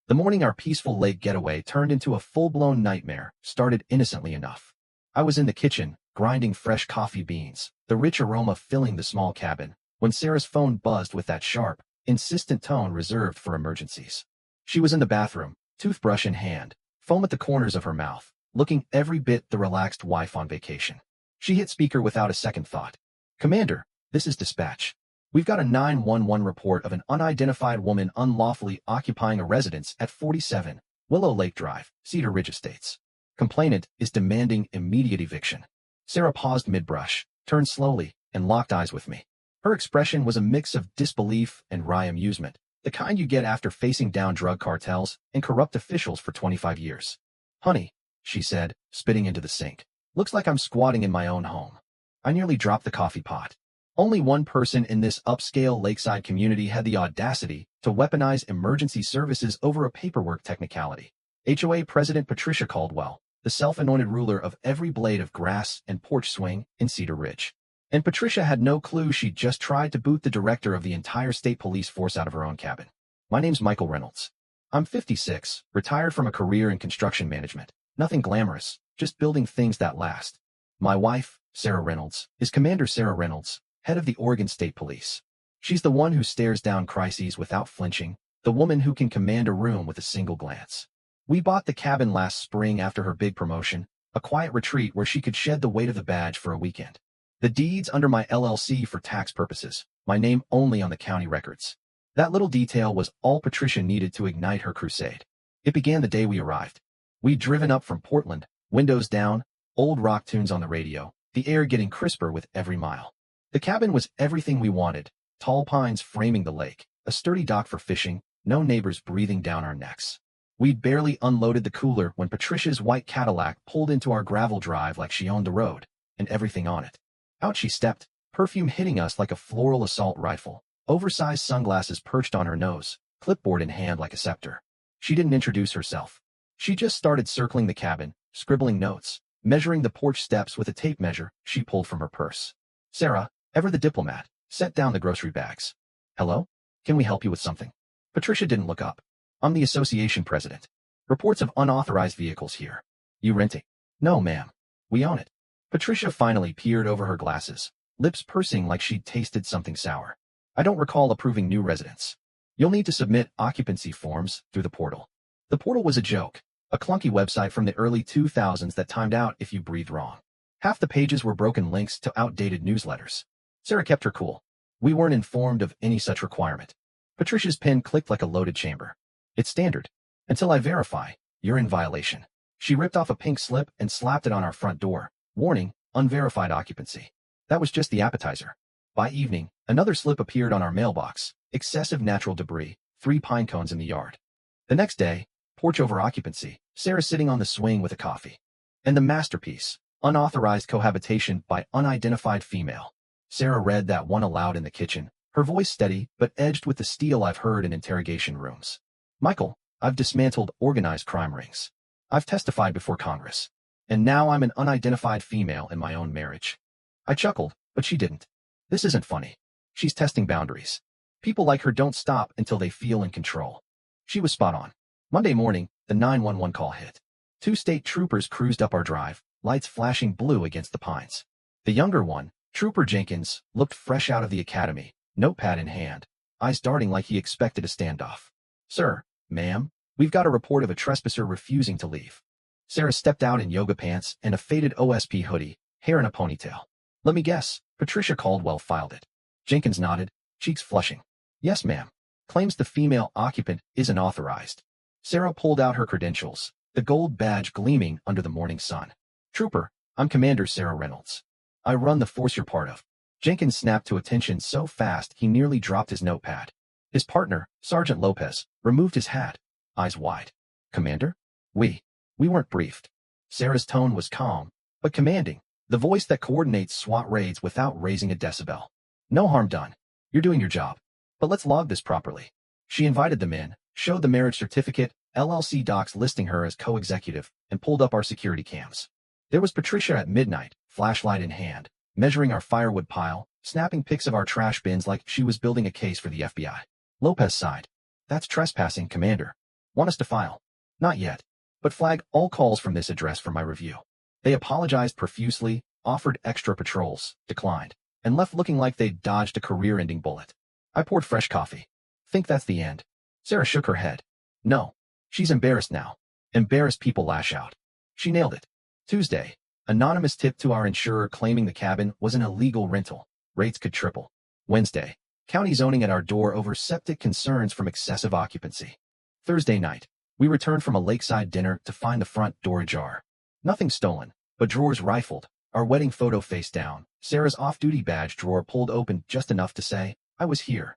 The morning our peaceful lake getaway turned into a full-blown nightmare started innocently enough. I was in the kitchen, grinding fresh coffee beans, the rich aroma filling the small cabin, when Sarah's phone buzzed with that sharp, insistent tone reserved for emergencies. She was in the bathroom, toothbrush in hand, foam at the corners of her mouth, looking every bit the relaxed wife on vacation. She hit speaker without a second thought. "Commander, this is dispatch. We've got a 911 report of an unidentified woman unlawfully occupying a residence at 47 Willow Lake Drive, Cedar Ridge Estates. Complainant is demanding immediate eviction." Sarah paused mid-brush, turned slowly, and locked eyes with me. Her expression was a mix of disbelief and wry amusement, the kind you get after facing down drug cartels and corrupt officials for 25 years. "Honey," she said, spitting into the sink, "looks like I'm squatting in my own home." I nearly dropped the coffee pot. Only one person in this upscale lakeside community had the audacity to weaponize emergency services over a paperwork technicality. HOA President Patricia Caldwell, the self-anointed ruler of every blade of grass and porch swing in Cedar Ridge. And Patricia had no clue she'd just tried to boot the director of the entire state police force out of her own cabin. "My name's Michael Reynolds. I'm 56, retired from a career in construction management. Nothing glamorous, just building things that last. My wife, Sarah Reynolds, is Commander Sarah Reynolds, head of the Oregon State Police. She's the one who stares down crises without flinching, the woman who can command a room with a single glance. We bought the cabin last spring after her big promotion, a quiet retreat where she could shed the weight of the badge for a weekend. The deeds under my LLC for tax purposes, my name only on the county records." That little detail was all Patricia needed to ignite her crusade. It began the day we arrived. We'd driven up from Portland, windows down, old rock tunes on the radio, the air getting crisper with every mile. The cabin was everything we wanted, tall pines framing the lake, a sturdy dock for fishing, no neighbors breathing down our necks. We'd barely unloaded the cooler when Patricia's white Cadillac pulled into our gravel drive like she owned the road, and everything on it. Out she stepped, perfume hitting us like a floral assault rifle, oversized sunglasses perched on her nose, clipboard in hand like a scepter. She didn't introduce herself. She just started circling the cabin, scribbling notes, measuring the porch steps with a tape measure she pulled from her purse. Sarah, ever the diplomat, set down the grocery bags. "Hello? Can we help you with something?" Patricia didn't look up. "I'm the association president. Reports of unauthorized vehicles here. You renting?" "No, ma'am. We own it." Patricia finally peered over her glasses, lips pursing like she'd tasted something sour. "I don't recall approving new residents. You'll need to submit occupancy forms through the portal." The portal was a joke, a clunky website from the early 2000s that timed out if you breathed wrong. Half the pages were broken links to outdated newsletters. Sarah kept her cool. We weren't informed of any such requirement. Patricia's pen clicked like a loaded chamber. "It's standard. Until I verify, you're in violation." She ripped off a pink slip and slapped it on our front door. "Warning, unverified occupancy." That was just the appetizer. By evening, another slip appeared on our mailbox. "Excessive natural debris, 3 pine cones in the yard." The next day, porch over occupancy, Sarah sitting on the swing with a coffee. And the masterpiece, unauthorized cohabitation by unidentified female. Sarah read that one aloud in the kitchen, her voice steady but edged with the steel I've heard in interrogation rooms. "Michael, I've dismantled organized crime rings. I've testified before Congress. And now I'm an unidentified female in my own marriage." I chuckled, but she didn't. "This isn't funny. She's testing boundaries. People like her don't stop until they feel in control." She was spot on. Monday morning, the 911 call hit. 2 state troopers cruised up our drive, lights flashing blue against the pines. The younger one, Trooper Jenkins, looked fresh out of the academy, notepad in hand, eyes darting like he expected a standoff. "Sir, ma'am, we've got a report of a trespasser refusing to leave." Sarah stepped out in yoga pants and a faded OSP hoodie, hair in a ponytail. "Let me guess, Patricia Caldwell filed it." Jenkins nodded, cheeks flushing. "Yes, ma'am. Claims the female occupant isn't authorized." Sarah pulled out her credentials, the gold badge gleaming under the morning sun. "Trooper, I'm Commander Sarah Reynolds. I run the force you're part of." Jenkins snapped to attention so fast he nearly dropped his notepad. His partner, Sergeant Lopez, removed his hat, eyes wide. "Commander? We weren't briefed." Sarah's tone was calm, but commanding, the voice that coordinates SWAT raids without raising a decibel. "No harm done. You're doing your job. But let's log this properly." She invited them in, showed the marriage certificate, LLC docs listing her as co-executive, and pulled up our security cams. There was Patricia at midnight, flashlight in hand, measuring our firewood pile, snapping pics of our trash bins like she was building a case for the FBI. Lopez sighed. "That's trespassing, Commander." Want us to file? Not yet. But flag all calls from this address for my review. They apologized profusely, offered extra patrols, declined, and left looking like they'd dodged a career-ending bullet. I poured fresh coffee. Think that's the end? Sarah shook her head. No. She's embarrassed now. Embarrassed people lash out. She nailed it. Tuesday. Anonymous tip to our insurer claiming the cabin was an illegal rental. Rates could triple. Wednesday. County zoning at our door over septic concerns from excessive occupancy. Thursday night. We returned from a lakeside dinner to find the front door ajar. Nothing stolen, but drawers rifled, our wedding photo face down, Sarah's off-duty badge drawer pulled open just enough to say, I was here.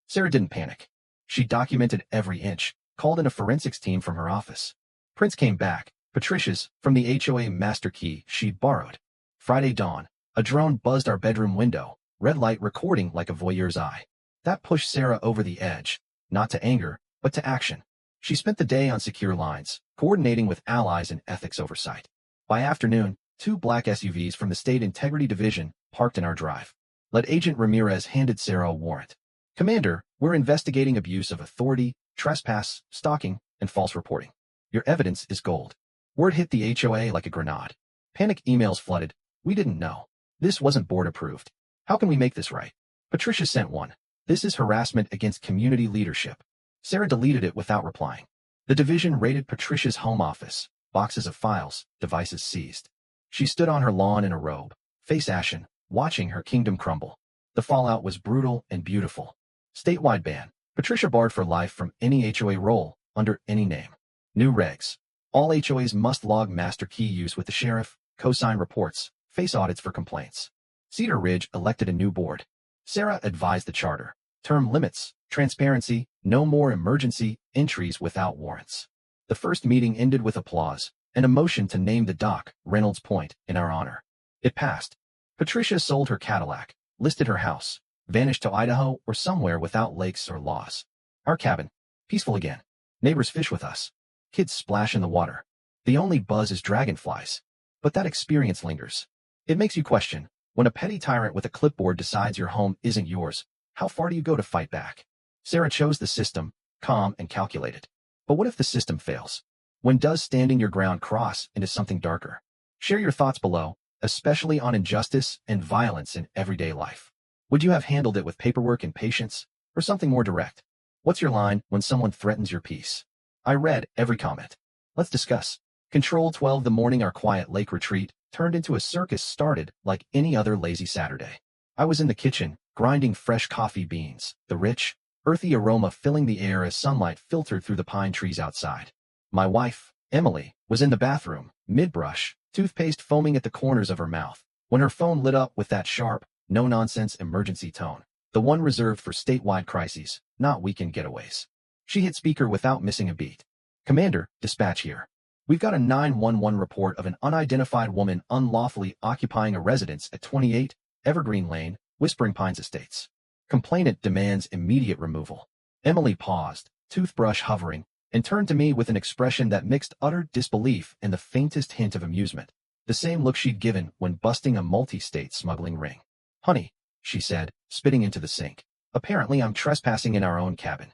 Sarah didn't panic. She documented every inch, called in a forensics team from her office. Prints came back, Patricia's, from the HOA master key she'd borrowed. Friday dawn, a drone buzzed our bedroom window, red light recording like a voyeur's eye. That pushed Sarah over the edge, not to anger, but to action. She spent the day on secure lines, coordinating with allies in ethics oversight. By afternoon, 2 black SUVs from the State Integrity Division parked in our drive. Lead Agent Ramirez handed Sarah a warrant. Commander, we're investigating abuse of authority, trespass, stalking, and false reporting. Your evidence is gold. Word hit the HOA like a grenade. Panic emails flooded. We didn't know. This wasn't board approved. How can we make this right? Patricia sent one. This is harassment against community leadership. Sarah deleted it without replying. The division raided Patricia's home office. Boxes of files, devices seized. She stood on her lawn in a robe, face ashen, watching her kingdom crumble. The fallout was brutal and beautiful. Statewide ban. Patricia barred for life from any HOA role, under any name. New regs. All HOAs must log master key use with the sheriff, co-sign reports, face audits for complaints. Cedar Ridge elected a new board. Sarah advised the charter. Term limits, transparency, no more emergency entries without warrants. The first meeting ended with applause and a motion to name the dock Reynolds Point in our honor. It passed. Patricia sold her Cadillac, listed her house, vanished to Idaho or somewhere without lakes or laws. Our cabin, peaceful again. Neighbors fish with us. Kids splash in the water. The only buzz is dragonflies. But that experience lingers. It makes you question, when a petty tyrant with a clipboard decides your home isn't yours, how far do you go to fight back? Sarah chose the system, calm and calculated. But what if the system fails? When does standing your ground cross into something darker? Share your thoughts below, especially on injustice and violence in everyday life. Would you have handled it with paperwork and patience, or something more direct? What's your line when someone threatens your peace? I read every comment. Let's discuss. Control 12. The morning our quiet lake retreat turned into a circus started like any other lazy Saturday. I was in the kitchen, grinding fresh coffee beans, the rich, earthy aroma filling the air as sunlight filtered through the pine trees outside. My wife, Emily, was in the bathroom, mid-brush, toothpaste foaming at the corners of her mouth, when her phone lit up with that sharp, no-nonsense emergency tone, the one reserved for statewide crises, not weekend getaways. She hit speaker without missing a beat. Commander, dispatch here. We've got a 911 report of an unidentified woman unlawfully occupying a residence at 28 Evergreen Lane, Whispering Pines Estates. Complainant demands immediate removal. Emily paused, toothbrush hovering, and turned to me with an expression that mixed utter disbelief and the faintest hint of amusement, the same look she'd given when busting a multi-state smuggling ring. Honey, she said, spitting into the sink. Apparently I'm trespassing in our own cabin.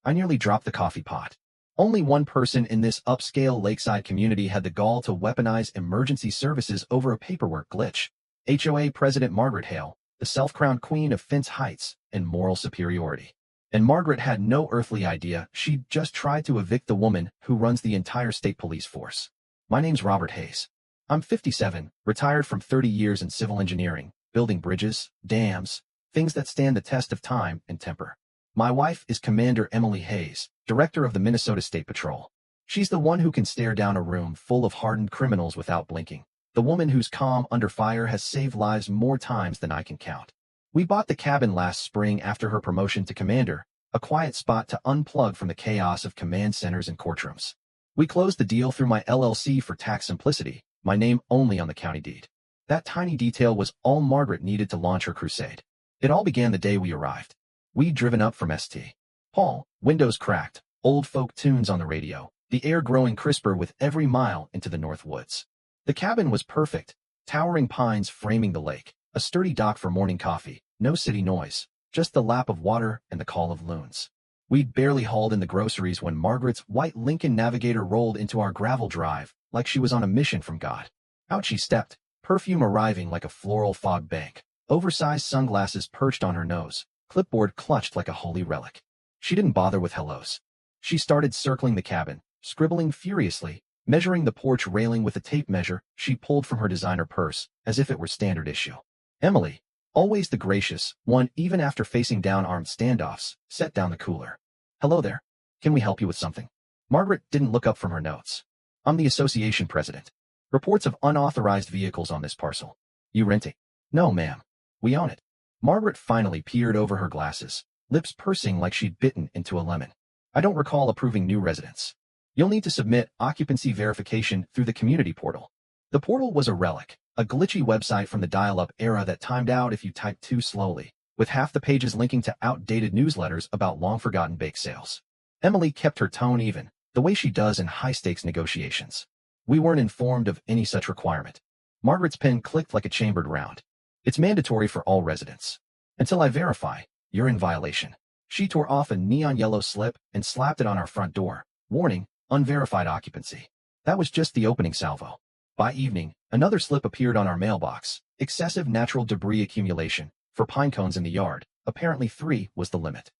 I nearly dropped the coffee pot. Only one person in this upscale lakeside community had the gall to weaponize emergency services over a paperwork glitch. HOA President Margaret Hale, the self-crowned queen of fence heights and moral superiority. And Margaret had no earthly idea she'd just tried to evict the woman who runs the entire state police force. My name's Robert Hayes. I'm 57, retired from 30 years in civil engineering, building bridges, dams, things that stand the test of time and temper. My wife is Commander Emily Hayes, director of the Minnesota State Patrol. She's the one who can stare down a room full of hardened criminals without blinking. The woman whose calm under fire has saved lives more times than I can count. We bought the cabin last spring after her promotion to commander, a quiet spot to unplug from the chaos of command centers and courtrooms. We closed the deal through my LLC for tax simplicity, my name only on the county deed. That tiny detail was all Margaret needed to launch her crusade. It all began the day we arrived. We'd driven up from St. Paul, windows cracked, old folk tunes on the radio, the air growing crisper with every mile into the North Woods. The cabin was perfect, towering pines framing the lake, a sturdy dock for morning coffee, no city noise, just the lap of water and the call of loons. We'd barely hauled in the groceries when Margaret's white Lincoln Navigator rolled into our gravel drive like she was on a mission from God. Out she stepped, perfume arriving like a floral fog bank, oversized sunglasses perched on her nose, clipboard clutched like a holy relic. She didn't bother with hellos. She started circling the cabin, scribbling furiously, measuring the porch railing with a tape measure she pulled from her designer purse, as if it were standard issue. Emily, always the gracious one even after facing down armed standoffs, set down the cooler. Hello there. Can we help you with something? Margaret didn't look up from her notes. I'm the association president. Reports of unauthorized vehicles on this parcel. You renting? No, ma'am. We own it. Margaret finally peered over her glasses, lips pursing like she'd bitten into a lemon. I don't recall approving new residents. You'll need to submit occupancy verification through the community portal. The portal was a relic, a glitchy website from the dial-up era that timed out if you typed too slowly, with half the pages linking to outdated newsletters about long-forgotten bake sales. Emily kept her tone even, the way she does in high-stakes negotiations. We weren't informed of any such requirement. Margaret's pen clicked like a chambered round. It's mandatory for all residents. Until I verify, you're in violation. She tore off a neon yellow slip and slapped it on our front door. Warning, unverified occupancy. That was just the opening salvo. By evening, another slip appeared on our mailbox. Excessive natural debris accumulation. For pine cones in the yard, apparently 3 was the limit.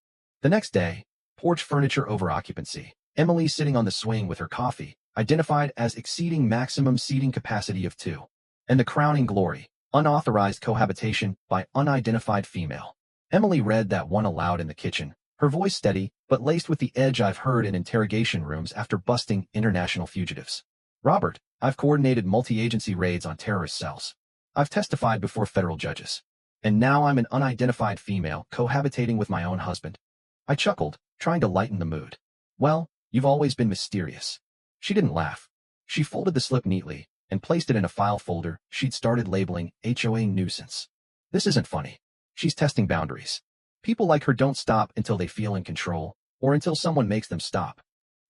The next day, porch furniture over occupancy. Emily sitting on the swing with her coffee, identified as exceeding maximum seating capacity of 2. And the crowning glory, unauthorized cohabitation by unidentified female. Emily read that one aloud in the kitchen, her voice steady, but laced with the edge I've heard in interrogation rooms after busting international fugitives. Robert, I've coordinated multi-agency raids on terrorist cells. I've testified before federal judges. And now I'm an unidentified female cohabitating with my own husband. I chuckled, trying to lighten the mood. Well, you've always been mysterious. She didn't laugh. She folded the slip neatly and placed it in a file folder she'd started labeling HOA nuisance. This isn't funny. She's testing boundaries. People like her don't stop until they feel in control, or until someone makes them stop.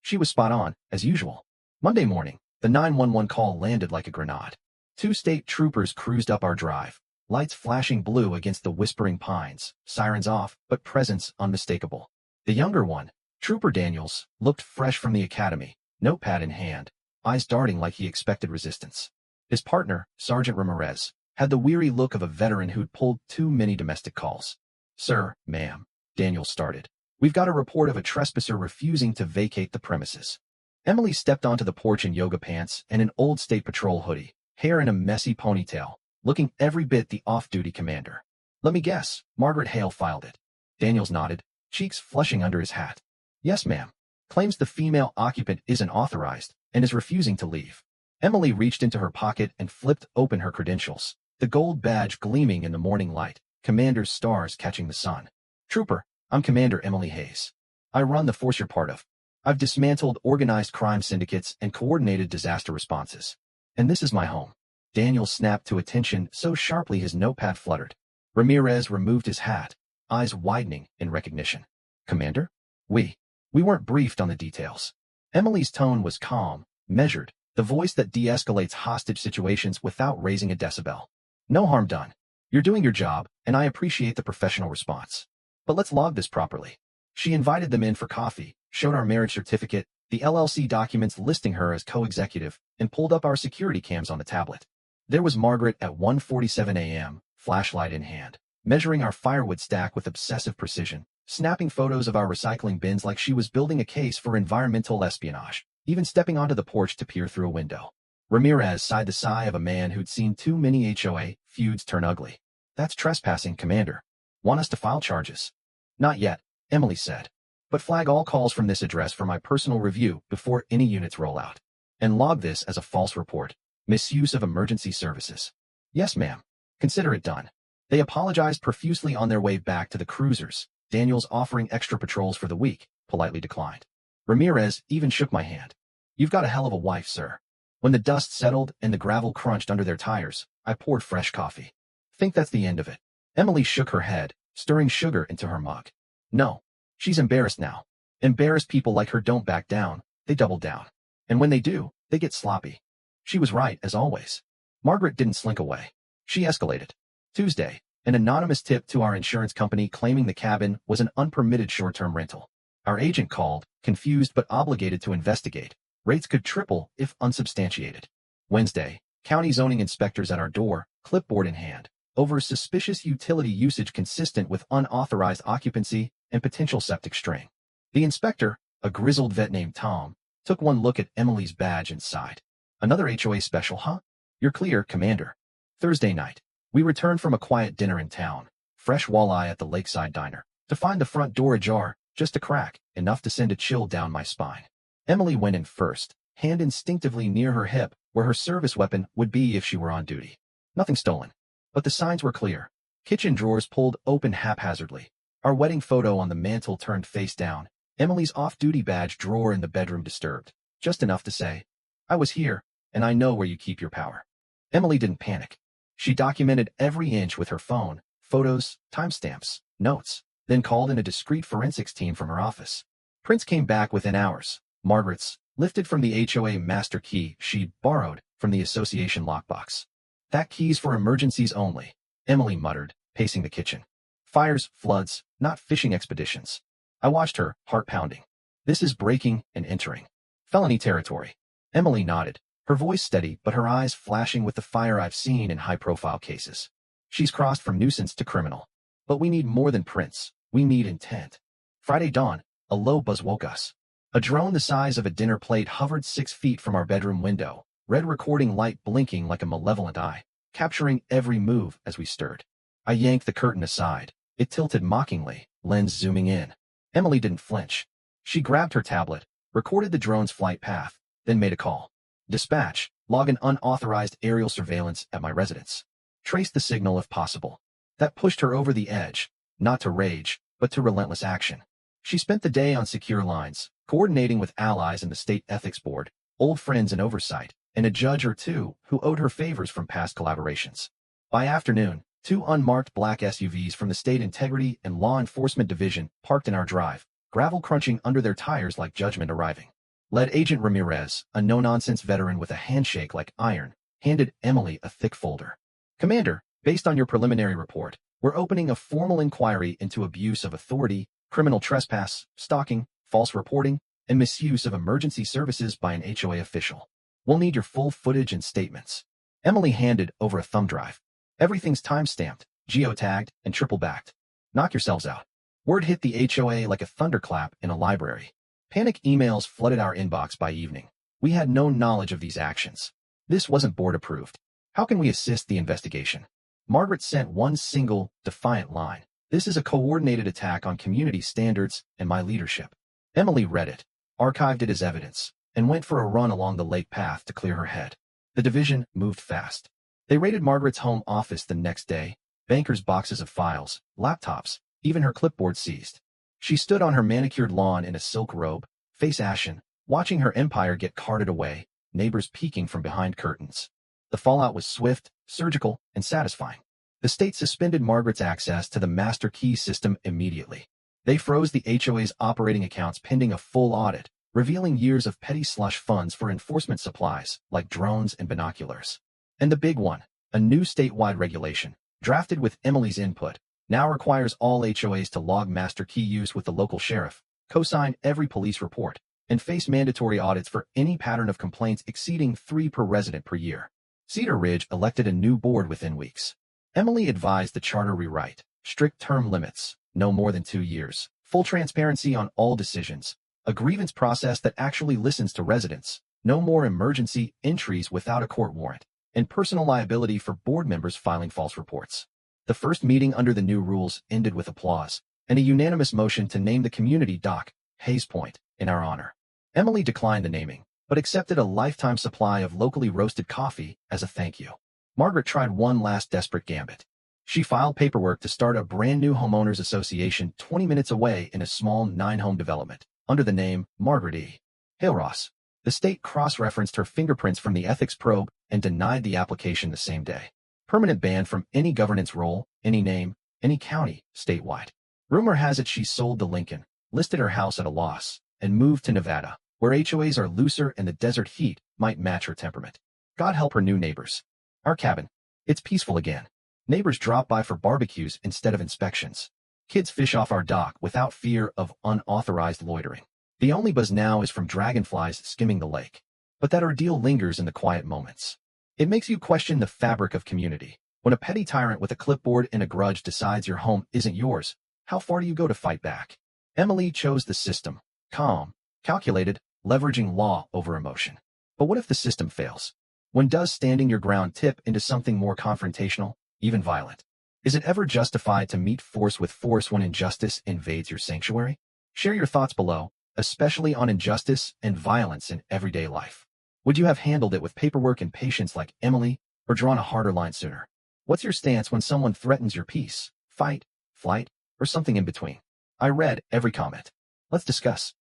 She was spot on, as usual. Monday morning, the 911 call landed like a grenade. 2 state troopers cruised up our drive, lights flashing blue against the whispering pines, sirens off, but presence unmistakable. The younger one, Trooper Daniels, looked fresh from the academy, notepad in hand, eyes darting like he expected resistance. His partner, Sergeant Ramirez, had the weary look of a veteran who'd pulled too many domestic calls. Sir, ma'am, Daniels started. We've got a report of a trespasser refusing to vacate the premises. Emily stepped onto the porch in yoga pants and an old state patrol hoodie, hair in a messy ponytail, looking every bit the off-duty commander. Let me guess, Margaret Hale filed it. Daniels nodded, cheeks flushing under his hat. Yes, ma'am. Claims the female occupant isn't authorized and is refusing to leave. Emily reached into her pocket and flipped open her credentials, the gold badge gleaming in the morning light, commander's stars catching the sun. Trooper, I'm Commander Emily Hayes. I run the force you're part of. I've dismantled organized crime syndicates and coordinated disaster responses. And this is my home. Daniel snapped to attention so sharply his notepad fluttered. Ramirez removed his hat, eyes widening in recognition. Commander? We weren't briefed on the details. Emily's tone was calm, measured, the voice that de-escalates hostage situations without raising a decibel. No harm done. You're doing your job, and I appreciate the professional response. But let's log this properly. She invited them in for coffee, showed our marriage certificate, the LLC documents listing her as co-executive, and pulled up our security cams on the tablet. There was Margaret at 1:47 a.m., flashlight in hand, measuring our firewood stack with obsessive precision, snapping photos of our recycling bins like she was building a case for environmental espionage, even stepping onto the porch to peer through a window. Ramirez sighed the sigh of a man who'd seen too many HOA feuds turn ugly. That's trespassing, Commander. Want us to file charges? Not yet, Emily said. But flag all calls from this address for my personal review before any units roll out. And log this as a false report. Misuse of emergency services. Yes, ma'am. Consider it done. They apologized profusely on their way back to the cruisers. Daniels, offering extra patrols for the week, politely declined. Ramirez even shook my hand. You've got a hell of a wife, sir. When the dust settled and the gravel crunched under their tires, I poured fresh coffee. Think that's the end of it. Emily shook her head, stirring sugar into her mug. No. She's embarrassed now. Embarrassed people like her don't back down, they double down. And when they do, they get sloppy. She was right, as always. Margaret didn't slink away. She escalated. Tuesday, an anonymous tip to our insurance company claiming the cabin was an unpermitted short-term rental. Our agent called, confused but obligated to investigate. Rates could triple if unsubstantiated. Wednesday, county zoning inspectors at our door, clipboard in hand, over suspicious utility usage consistent with unauthorized occupancy and potential septic strain. The inspector, a grizzled vet named Tom, took one look at Emily's badge and sighed. Another HOA special, huh? You're clear, Commander. Thursday night, we returned from a quiet dinner in town, fresh walleye at the lakeside diner, to find the front door ajar, just a crack, enough to send a chill down my spine. Emily went in first, hand instinctively near her hip, where her service weapon would be if she were on duty. Nothing stolen. But the signs were clear. Kitchen drawers pulled open haphazardly. Our wedding photo on the mantel turned face down. Emily's off-duty badge drawer in the bedroom disturbed. Just enough to say, I was here, and I know where you keep your power. Emily didn't panic. She documented every inch with her phone, photos, timestamps, notes, then called in a discreet forensics team from her office. Prints came back within hours. Margaret's, lifted from the HOA master key she'd borrowed from the association lockbox. That key's for emergencies only, Emily muttered, pacing the kitchen. Fires, floods, not fishing expeditions. I watched her, heart pounding. This is breaking and entering felony territory. Emily nodded, her voice steady but her eyes flashing with the fire I've seen in high-profile cases. She's crossed from nuisance to criminal. But we need more than prints. We need intent. Friday dawn, a low buzz woke us. A drone the size of a dinner plate hovered 6 feet from our bedroom window, red recording light blinking like a malevolent eye, capturing every move as we stirred. I yanked the curtain aside. It tilted mockingly, lens zooming in. Emily didn't flinch. She grabbed her tablet, recorded the drone's flight path, then made a call. Dispatch, log an unauthorized aerial surveillance at my residence. Trace the signal if possible. That pushed her over the edge, not to rage, but to relentless action. She spent the day on secure lines, coordinating with allies in the state ethics board, old friends in oversight, and a judge or two who owed her favors from past collaborations. By afternoon, 2 unmarked black SUVs from the State Integrity and Law Enforcement Division parked in our drive, gravel crunching under their tires like judgment arriving. Lead Agent Ramirez, a no-nonsense veteran with a handshake like iron, handed Emily a thick folder. Commander, based on your preliminary report, we're opening a formal inquiry into abuse of authority, criminal trespass, stalking, false reporting, and misuse of emergency services by an HOA official. We'll need your full footage and statements. Emily handed over a thumb drive. Everything's time-stamped, geotagged, and triple-backed. Knock yourselves out. Word hit the HOA like a thunderclap in a library. Panic emails flooded our inbox by evening. We had no knowledge of these actions. This wasn't board-approved. How can we assist the investigation? Margaret sent one single, defiant line. This is a coordinated attack on community standards and my leadership. Emily read it, archived it as evidence, and went for a run along the lake path to clear her head. The division moved fast. They raided Margaret's home office the next day, bankers' boxes of files, laptops, even her clipboard seized. She stood on her manicured lawn in a silk robe, face ashen, watching her empire get carted away, neighbors peeking from behind curtains. The fallout was swift, surgical, and satisfying. The state suspended Margaret's access to the master key system immediately. They froze the HOA's operating accounts pending a full audit, revealing years of petty slush funds for enforcement supplies, like drones and binoculars. And the big one, a new statewide regulation, drafted with Emily's input, now requires all HOAs to log master key use with the local sheriff, co-sign every police report, and face mandatory audits for any pattern of complaints exceeding 3 per resident per year. Cedar Ridge elected a new board within weeks. Emily advised the charter rewrite, strict term limits, no more than 2 years, full transparency on all decisions, a grievance process that actually listens to residents, no more emergency entries without a court warrant, and personal liability for board members filing false reports. The first meeting under the new rules ended with applause, and a unanimous motion to name the community dock, Hayes Point, in our honor. Emily declined the naming, but accepted a lifetime supply of locally roasted coffee as a thank you. Margaret tried one last desperate gambit. She filed paperwork to start a brand new homeowners association 20 minutes away in a small 9-home development, under the name Margaret E. Hale-Ross. The state cross-referenced her fingerprints from the ethics probe and denied the application the same day. Permanent ban from any governance role, any name, any county, statewide. Rumor has it she sold the Lincoln, listed her house at a loss, and moved to Nevada, where HOAs are looser and the desert heat might match her temperament. God help her new neighbors. Our cabin. It's peaceful again. Neighbors drop by for barbecues instead of inspections. Kids fish off our dock without fear of unauthorized loitering. The only buzz now is from dragonflies skimming the lake. But that ordeal lingers in the quiet moments. It makes you question the fabric of community. When a petty tyrant with a clipboard and a grudge decides your home isn't yours, how far do you go to fight back? Emily chose the system. Calm, calculated, leveraging law over emotion. But what if the system fails? When does standing your ground tip into something more confrontational, even violent? Is it ever justified to meet force with force when injustice invades your sanctuary? Share your thoughts below, especially on injustice and violence in everyday life. Would you have handled it with paperwork and patience like Emily, or drawn a harder line sooner? What's your stance when someone threatens your peace, fight, flight, or something in between? I read every comment. Let's discuss.